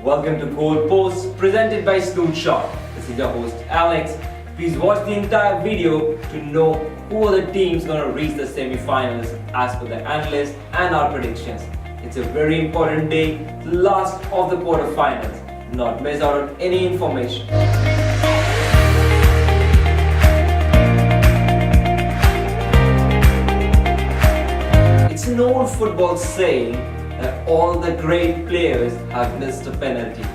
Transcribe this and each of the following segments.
Welcome to Goal Post presented by Snoot Shot. This is your host Alex. Please watch the entire video to know who are the teams going to reach the semi-finals as per the analysts and our predictions. It's a very important day, the last of the quarterfinals. Do not miss out on any information. It's an old football saying that all the great players have missed a penalty.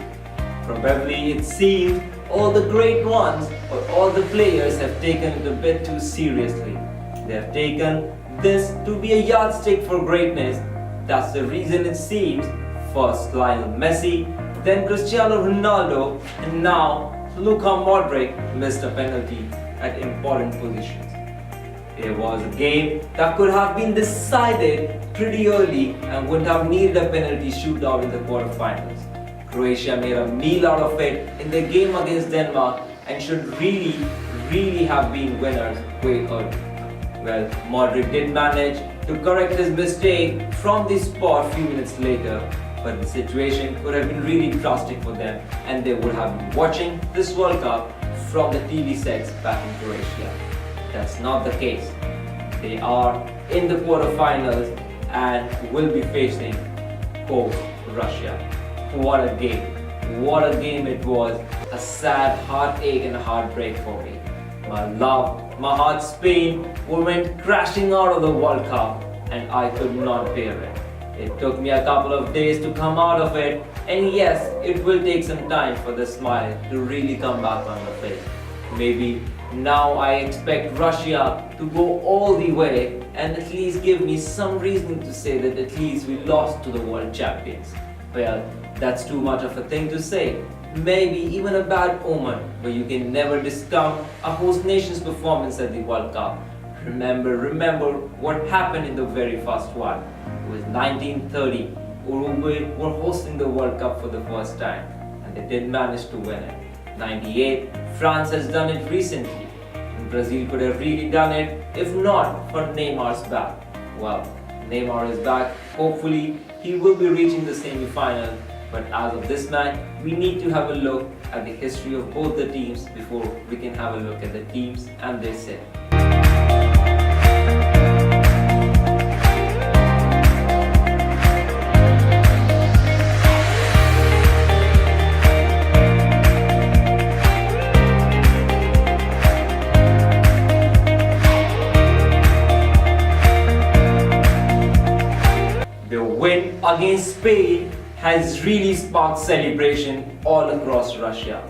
Probably it seems all the great ones or all the players have taken it a bit too seriously. They have taken this to be a yardstick for greatness. That's the reason it seems first Lionel Messi, then Cristiano Ronaldo, and now Luka Modric missed a penalty at important positions. It was a game that could have been decided pretty early and would have needed a penalty shootout in the quarterfinals. Croatia made a meal out of it in the game against Denmark and should really have been winners way early. Well, Modric did manage to correct his mistake from the spot a few minutes later, but the situation could have been really drastic for them and they would have been watching this World Cup from the TV sets back in Croatia. That's not the case. They are in the quarterfinals and will be facing host Russia. What a game. What a game it was. A sad heartache and a heartbreak for me. My love, my heart Spain went crashing out of the World Cup and I could not bear it. It took me a couple of days to come out of it, and yes, it will take some time for the smile to really come back on the face. Maybe now I expect Russia to go all the way and at least give me some reason to say that at least we lost to the world champions. Well, that's too much of a thing to say. Maybe even a bad omen, but you can never discount a host nation's performance at the World Cup. Remember what happened in the very first one. It was 1930. Uruguay were hosting the World Cup for the first time and they did manage to win it. 98, France has done it recently. And Brazil could have really done it if not for Neymar's back. Well, Neymar is back. Hopefully, he will be reaching the semi-final. But as of this match, we need to have a look at the history of both the teams before we can have a look at the teams and their set. The win against Spain has really sparked celebration all across Russia.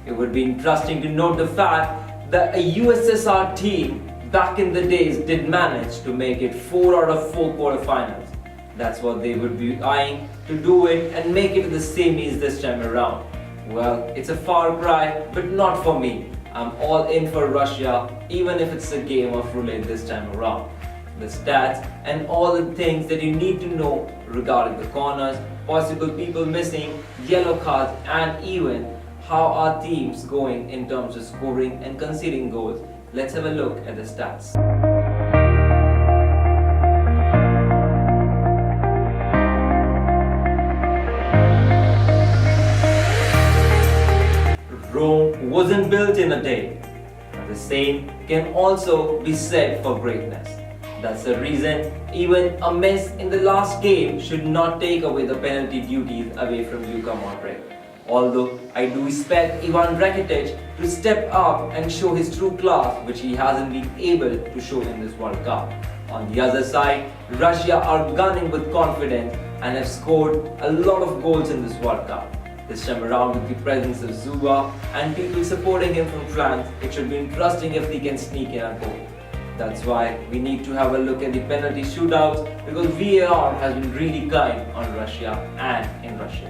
It would be interesting to note the fact that a USSR team back in the days did manage to make it 4 out of 4 quarterfinals. That's what they would be eyeing to do it and make it to the semis this time around. Well, it's a far cry, but not for me. I'm all in for Russia, even if it's a game of roulette this time around. The stats and all the things that you need to know regarding the corners, possible people missing, yellow cards, and even how our team's going in terms of scoring and conceding goals. Let's have a look at the stats. Rome wasn't built in a day, but the same can also be said for greatness. That's the reason even a miss in the last game should not take away the penalty duties away from Luka Modric. Although I do expect Ivan Rakitic to step up and show his true class, which he hasn't been able to show in this World Cup. On the other side, Russia are gunning with confidence and have scored a lot of goals in this World Cup. This time around with the presence of Zuba and people supporting him from France, it should be interesting if they can sneak in a goal. That's why we need to have a look at the penalty shootouts because VAR has been really kind on Russia and in Russia.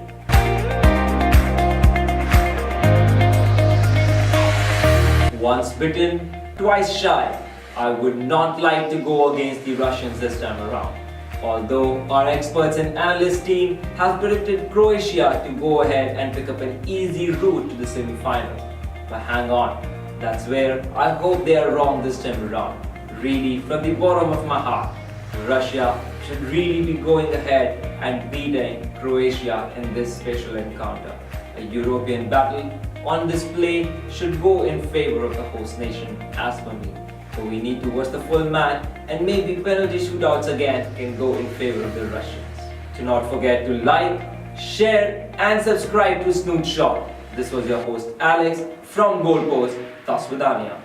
Once bitten, twice shy. I would not like to go against the Russians this time around. Although our experts and analyst team have predicted Croatia to go ahead and pick up an easy route to the semi-finals. But hang on, that's where I hope they are wrong this time around. Really, from the bottom of my heart. Russia should really be going ahead and beating Croatia in this special encounter. A European battle on display should go in favor of the host nation as per me. So we need to watch the full match, and maybe penalty shootouts again can go in favor of the Russians. Do not forget to like, share and subscribe to Snoot Shot. This was your host Alex from Goalpost, Tasvidania.